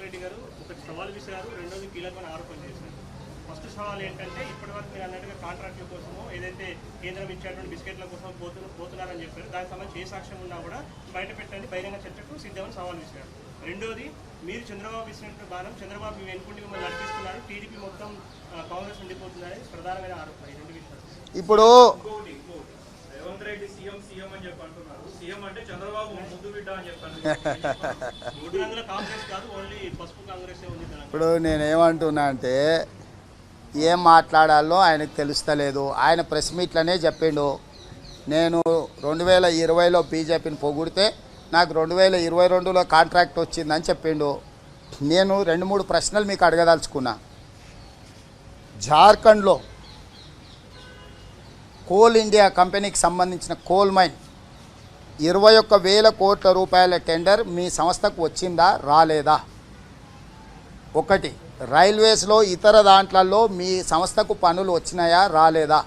రెడ్డి గారు ఒకటి సవాల్ విసిరారు, రెండోది కీలకమైన ఆరోపణ చేశారు. ఫస్ట్ సవాల్ ఏంటంటే ఇప్పటివరకు మీరు అన్నట్టుగా కాంట్రాక్టుల కోసము ఏదైతే కేంద్రం ఇచ్చేటువంటి బిస్కెట్ల కోసం పోతున్నారని చెప్పారు. దానికి సంబంధించి ఏ సాక్ష్యం ఉన్నా కూడా బయట పెట్టండి, బహిరంగ చర్చకు సిద్ధమని సవాల్ విసిరారు. రెండోది మీరు చంద్రబాబు విసినట్టు బాణం చంద్రబాబు మీ వెనుకుండి మిమ్మల్ని నడిపిస్తున్నారు, టీడీపీ మొత్తం కాంగ్రెస్ ఉండిపోతుందని ప్రధానమైన ఆరోపణ. ఈ రెండు విషయాలు ఇప్పుడు రేవంత్ రెడ్డి సీఎం అని చెప్పి అంటున్నారు. సీఎం అంటే చంద్రబాబు ముద్దు బిడ్డ అని చెప్పారు. కాంగ్రెస్ కాదు, ఓన్లీ పసుపు కాంగ్రెస్ ఉంది. ఇప్పుడు నేనేమంటున్నా అంటే ఏం మాట్లాడాలో ఆయనకు తెలుస్తలేదు. ఆయన ప్రెస్ మీట్లనే చెప్పిండు, నేను 2020లో బీజేపీని పొగిడితే నాకు 2022లో కాంట్రాక్ట్ వచ్చిందని చెప్పిండు. నేను 2-3 ప్రశ్నలు మీకు అడగదలుచుకున్నా. జార్ఖండ్లో కోల్ ఇండియా కంపెనీకి సంబంధించిన కోల్ మైన్ 21,000 కోట్ల రూపాయల టెండర్ మీ సంస్థకు వచ్చిందా రాలేదా? ఒకటి. రైల్వేస్లో ఇతర దాంట్లలో మీ సంస్థకు పనులు వచ్చినాయా రాలేదా?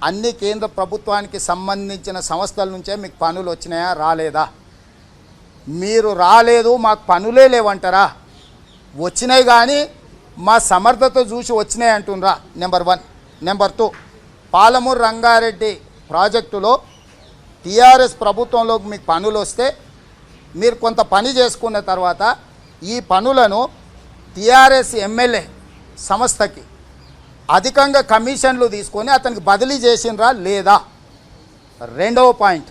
అన్ని కేంద్ర ప్రభుత్వానికి సంబంధించిన సంస్థల నుంచే మీకు పనులు వచ్చినాయా రాలేదా? మీరు రాలేదు మాకు పనులే లేవంటారా? వచ్చినాయి కానీ మా సమర్థత చూసి వచ్చినాయి అంటున్నారా? నెంబర్ 1. నెంబర్ 2, పాలమూరు రంగారెడ్డి ప్రాజెక్టులో టీఆర్ఎస్ ప్రభుత్వంలోకి మీకు పనులు వస్తే మీరు కొంత పని చేసుకున్న తర్వాత ఈ పనులను టీఆర్ఎస్ ఎమ్మెల్యే సంస్థకి అధికంగా కమిషన్లు తీసుకొని అతనికి బదిలీ చేసినరా లేదా? రెండవ పాయింట్.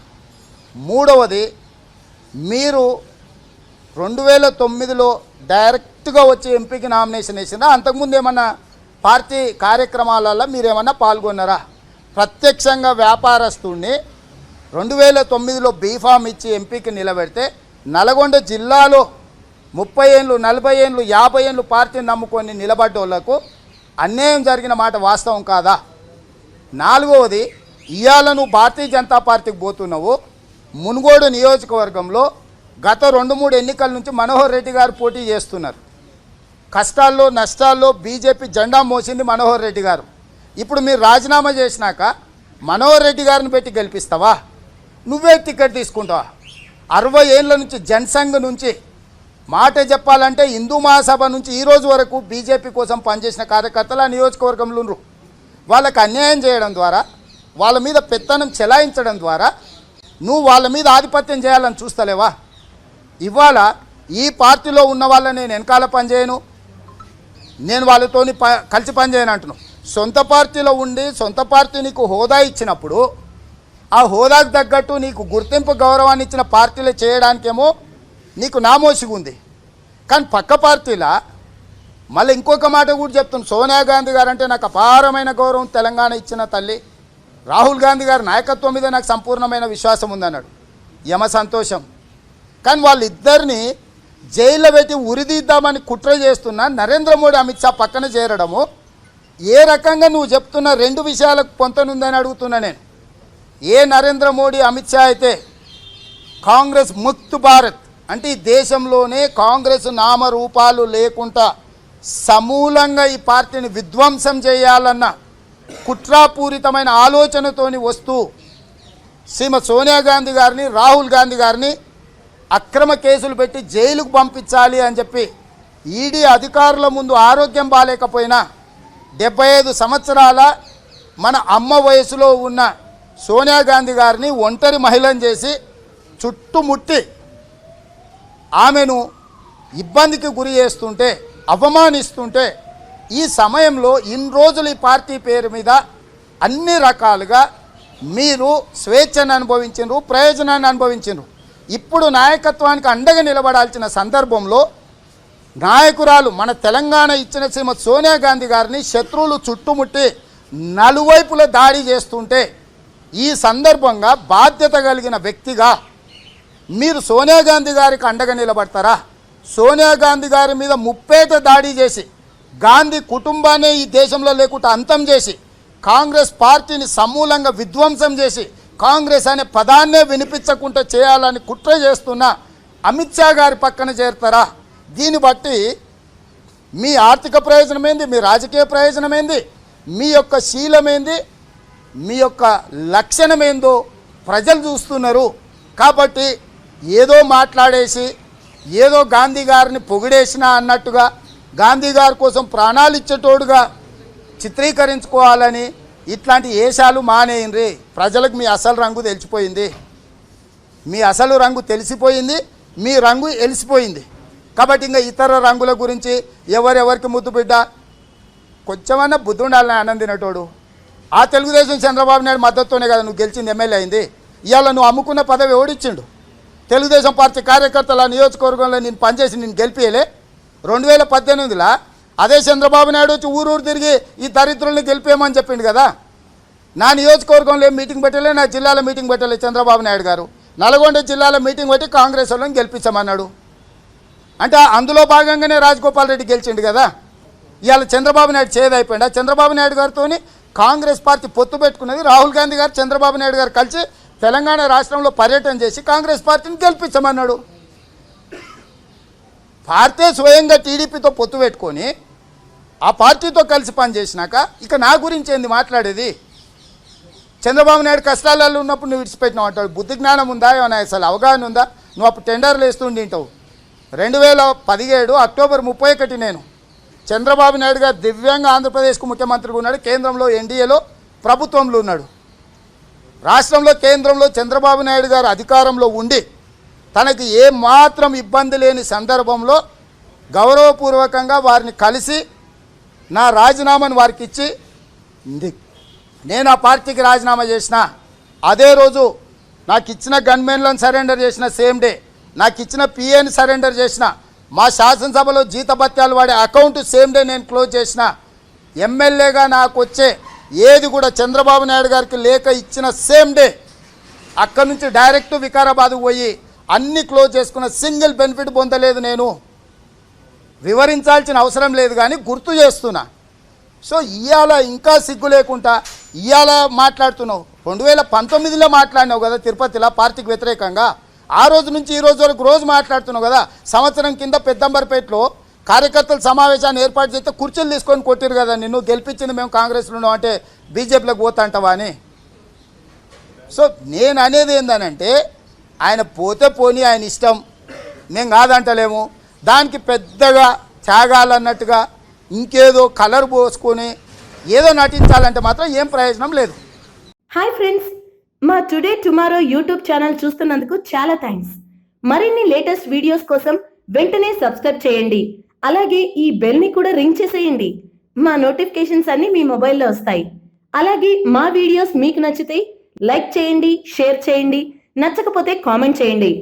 మూడవది, మీరు 2009లో డైరెక్ట్గా వచ్చి ఎంపీకి నామినేషన్ వేసినా, అంతకుముందు ఏమన్నా పార్టీ కార్యక్రమాలలో మీరేమన్నా పాల్గొన్నారా? ప్రత్యక్షంగా వ్యాపారస్తుడిని 2009లో బీఫామ్ ఇచ్చి ఎంపీకి నిలబెడితే నల్గొండ జిల్లాలో 30 ఏళ్ళు 40 ఏళ్ళు 50 ఏళ్ళు పార్టీని నమ్ముకొని నిలబడ్డోళ్లకు అన్యాయం జరిగిన మాట వాస్తవం కాదా? నాలుగవది, ఇవాళ నువ్వు భారతీయ జనతా పార్టీకి పోతున్నావు. మునుగోడు నియోజకవర్గంలో గత 2-3 ఎన్నికల నుంచి మనోహర్ రెడ్డి గారు పోటీ చేస్తున్నారు. కష్టాల్లో నష్టాల్లో బీజేపీ జెండా మోసింది మనోహర్ రెడ్డి గారు. ఇప్పుడు మీరు రాజీనామా చేసినాక మనోహర్ రెడ్డి గారిని పెట్టి గెలిపిస్తావా? నువ్వే టికెట్ తీసుకుంటావా? 60 ఏళ్ళ నుంచి జనసంఘ్ నుంచి మాట చెప్పాలంటే హిందూ మహాసభ నుంచి ఈ రోజు వరకు బీజేపీ కోసం పనిచేసిన కార్యకర్తలు ఆ నియోజకవర్గంలో ఉన్నారు. వాళ్ళకి అన్యాయం చేయడం ద్వారా, వాళ్ళ మీద పెత్తనం చెలాయించడం ద్వారా నువ్వు వాళ్ళ మీద ఆధిపత్యం చేయాలని చూస్తలేవా? ఇవాళ ఈ పార్టీలో ఉన్న వాళ్ళని నేను వెనకాల పనిచేయను, నేను వాళ్ళతోని కలిసి పనిచేయను అంటున్నాను. సొంత పార్టీలో ఉండి సొంత పార్టీ నీకు హోదా ఇచ్చినప్పుడు ఆ హోదాకు తగ్గట్టు నీకు గుర్తింపు గౌరవాన్ని ఇచ్చిన పార్టీలు చేయడానికేమో నీకు నామోసిగా ఉంది. కానీ పక్క పార్టీలా మళ్ళీ ఇంకొక మాట కూడా చెప్తున్నాను. సోనియా గాంధీ గారు అంటే నాకు అపారమైన గౌరవం, తెలంగాణ ఇచ్చిన తల్లి. రాహుల్ గాంధీ గారి నాయకత్వం మీద నాకు సంపూర్ణమైన విశ్వాసం ఉందన్నాడు. యమ సంతోషం. కానీ వాళ్ళిద్దరిని జైల్లో పెట్టి ఉరిదీద్దామని కుట్ర చేస్తున్న నరేంద్ర మోడీ అమిత్ షా పక్కన చేరడము ఏ రకంగా నువ్వు చెప్తున్న 2 విషయాలకు పొంతనుందని అడుగుతున్నా నేను. ఏ నరేంద్ర మోడీ అమిత్ షా అయితే కాంగ్రెస్ ముక్త్ భారత్ అంటే ఈ దేశంలోనే కాంగ్రెస్ నామరూపాలు లేకుండా సమూలంగా ఈ పార్టీని విధ్వంసం చేయాలన్న కుట్రాపూరితమైన ఆలోచనతోని వస్తూ శ్రీమతి సోనియా గాంధీ గారిని, రాహుల్ గాంధీ గారిని అక్రమ కేసులు పెట్టి జైలుకు పంపించాలి అని చెప్పి ఈడీ అధికారుల ముందు ఆరోగ్యం బాలేకపోయినా 75 సంవత్సరాల మన అమ్మ వయసులో ఉన్న సోనియా గాంధీ గారిని ఒంటరి మహిళను చేసి చుట్టుముట్టి ఆమెను ఇబ్బందికి గురి చేస్తుంటే, అవమానిస్తుంటే, ఈ సమయంలో ఇన్ని రోజులు ఈ పార్టీ పేరు మీద అన్ని రకాలుగా మీరు స్వేచ్ఛను అనుభవించారు, ప్రయోజనాన్ని అనుభవించారు. ఇప్పుడు నాయకత్వానికి అండగా నిలబడాల్సిన సందర్భంలో నాయకురాలు మన తెలంగాణ ఇచ్చిన శ్రీమతి సోనియా గాంధీ గారిని శత్రువులు చుట్టుముట్టి నలువైపుల దాడి చేస్తుంటే ఈ సందర్భంగా బాధ్యత కలిగిన వ్యక్తిగా మీరు సోనియా గాంధీ గారికి అండగా నిలబడతారా? సోనియా గాంధీ గారి మీద ముప్పేట దాడి చేసి గాంధీ కుటుంబాన్ని ఈ దేశంలో లేకుండా అంతం చేసి కాంగ్రెస్ పార్టీని సమూలంగా విధ్వంసం చేసి కాంగ్రెస్ అనే పదాన్నే వినిపించకుండా చేయాలని కుట్ర చేస్తున్న అమిత్ షా గారి పక్కన చేరుతారా? దీన్ని బట్టి మీ ఆర్థిక ప్రయోజనం ఏంది, మీ రాజకీయ ప్రయోజనం ఏంది, మీ యొక్క శీలమేంది, మీ యొక్క లక్షణమేందో ప్రజలు చూస్తున్నారు. కాబట్టి ఏదో మాట్లాడేసి ఏదో గాంధీ గారిని పొగిడేసినా అన్నట్టుగా గాంధీ గారి కోసం ప్రాణాలు ఇచ్చేటోడుగా చిత్రీకరించుకోవాలని ఇట్లాంటి ఏషాలు మానేయండి. ప్రజలకు మీ అసలు రంగు తెలిసిపోయింది, మీ అసలు రంగు తెలిసిపోయింది, మీ రంగు ఎలిసిపోయింది. కాబట్టి ఇంకా ఇతర రంగుల గురించి ఎవరెవరికి ముద్దు బిడ్డ కొంచెమన్నా బుద్ధి ఉండాలని ఆనందినటోడు. ఆ తెలుగుదేశం చంద్రబాబు నాయుడు మద్దతుతోనే కదా నువ్వు గెలిచింది, ఎమ్మెల్యే అయింది. ఇవాళ నువ్వు అమ్ముకున్న పదవి ఎవడిచ్చిండు? తెలుగుదేశం పార్టీ కార్యకర్తల నియోజకవర్గంలో నేను పనిచేసి నేను గెలిపియలే. 2018లో అదే చంద్రబాబు నాయుడు వచ్చి ఊరు తిరిగి ఈ దరిద్రుల్ని గెలిపేయమని చెప్పిండు కదా. నా నియోజకవర్గంలో మీటింగ్ పెట్టలే, నా జిల్లాలో మీటింగ్ పెట్టలే చంద్రబాబు నాయుడు గారు. నల్గొండ జిల్లాలో మీటింగ్ పెట్టి కాంగ్రెస్ వాళ్ళని గెలిపించమన్నాడు. అంటే అందులో భాగంగానే రాజగోపాల్ రెడ్డి గెలిచిండు కదా. ఇవాళ చంద్రబాబు నాయుడు చేదైపోయింది. చంద్రబాబు నాయుడు గారితో కాంగ్రెస్ పార్టీ పొత్తు పెట్టుకున్నది. రాహుల్ గాంధీ గారు చంద్రబాబు నాయుడు గారు కలిసి తెలంగాణ రాష్ట్రంలో పర్యటన చేసి కాంగ్రెస్ పార్టీని గెలిపించమన్నాడు. పార్టీ స్వయంగా టీడీపీతో పొత్తు పెట్టుకొని ఆ పార్టీతో కలిసి పనిచేసినాక ఇక నా గురించి ఏంది మాట్లాడేది? చంద్రబాబు నాయుడు కష్టాలలో ఉన్నప్పుడు నువ్వు విడిచిపెట్టినావు అంటాడు. బుద్ధి జ్ఞానం ఉందా, ఏమైనా అసలు అవగాహన ఉందా? నువ్వు అప్పుడు టెండర్లు వేస్తుంటావు. 2017 అక్టోబర్ 31 నేను చంద్రబాబు నాయుడు గారు దివ్యంగా ఆంధ్రప్రదేశ్కు ముఖ్యమంత్రిగా ఉన్నాడు, కేంద్రంలో ఎన్డీఏలో ప్రభుత్వంలో ఉన్నాడు. రాష్ట్రంలో కేంద్రంలో చంద్రబాబు నాయుడు గారు అధికారంలో ఉండి తనకి ఏ మాత్రం ఇబ్బంది లేని సందర్భంలో గౌరవపూర్వకంగా వారిని కలిసి నా రాజీనామాను వారికి ఇచ్చి నేను ఆ పార్టీకి రాజీనామా చేసిన అదే రోజు నాకు ఇచ్చిన గన్మెన్లను సరెండర్ చేసిన సేమ్ డే నాకు ఇచ్చిన పిఏని సరెండర్ చేసిన, మా శాసనసభలో జీతభత్యాలు వాడే అకౌంట్ సేమ్ డే నేను క్లోజ్ చేసిన, ఎమ్మెల్యేగా నాకు వచ్చే ఏది కూడా చంద్రబాబు నాయుడు గారికి లేఖ ఇచ్చిన సేమ్ డే అక్కడి నుంచి డైరెక్ట్ వికారాబాద్కు పోయి అన్నీ క్లోజ్ చేసుకున్న, సింగిల్ బెనిఫిట్ పొందలేదు. నేను వివరించాల్సిన అవసరం లేదు కానీ గుర్తు చేస్తున్నా. సో ఇవాళ ఇంకా సిగ్గు లేకుండా ఇవాళ మాట్లాడుతున్నావు. 2019లో మాట్లాడినావు కదా తిరుపతిలో పార్టీకి వ్యతిరేకంగా. ఆ రోజు నుంచి ఈ రోజు వరకు రోజు మాట్లాడుతున్నావు కదా. సంవత్సరం కింద పెద్దంబర్పేటలో కార్యకర్తల సమావేశాన్ని ఏర్పాటు చేస్తే కుర్చీలు తీసుకొని కొట్టిరు కదా నిన్ను. గెలిపించింది మేము కాంగ్రెస్లో ఉన్నాం అంటే బీజేపీలోకి పోతాంటావా అని. సో నేను అనేది ఏందనంటే ఆయన పోతే పోనీ ఆయన ఇష్టం, మేము కాదంటలేము. దానికి పెద్దగా త్యాగాలన్నట్టుగా ఇంకేదో కలర్ పోసుకొని ఏదో నటించాలంటే మాత్రం ఏం ప్రయోజనం లేదు. హాయ్ ఫ్రెండ్స్, మా టుడే టుమారో యూట్యూబ్ ఛానల్ చూస్తున్నందుకు చాలా థ్యాంక్స్. మరిన్ని లేటెస్ట్ వీడియోస్ కోసం వెంటనే సబ్స్క్రైబ్ చేయండి. అలాగే ఈ బెల్ ని కూడా రింగ్ చేసేయండి. మా నోటిఫికేషన్స్ అన్ని మీ మొబైల్లో వస్తాయి. అలాగే మా వీడియోస్ మీకు నచ్చితే లైక్ చేయండి, షేర్ చేయండి, నచ్చకపోతే కామెంట్ చేయండి.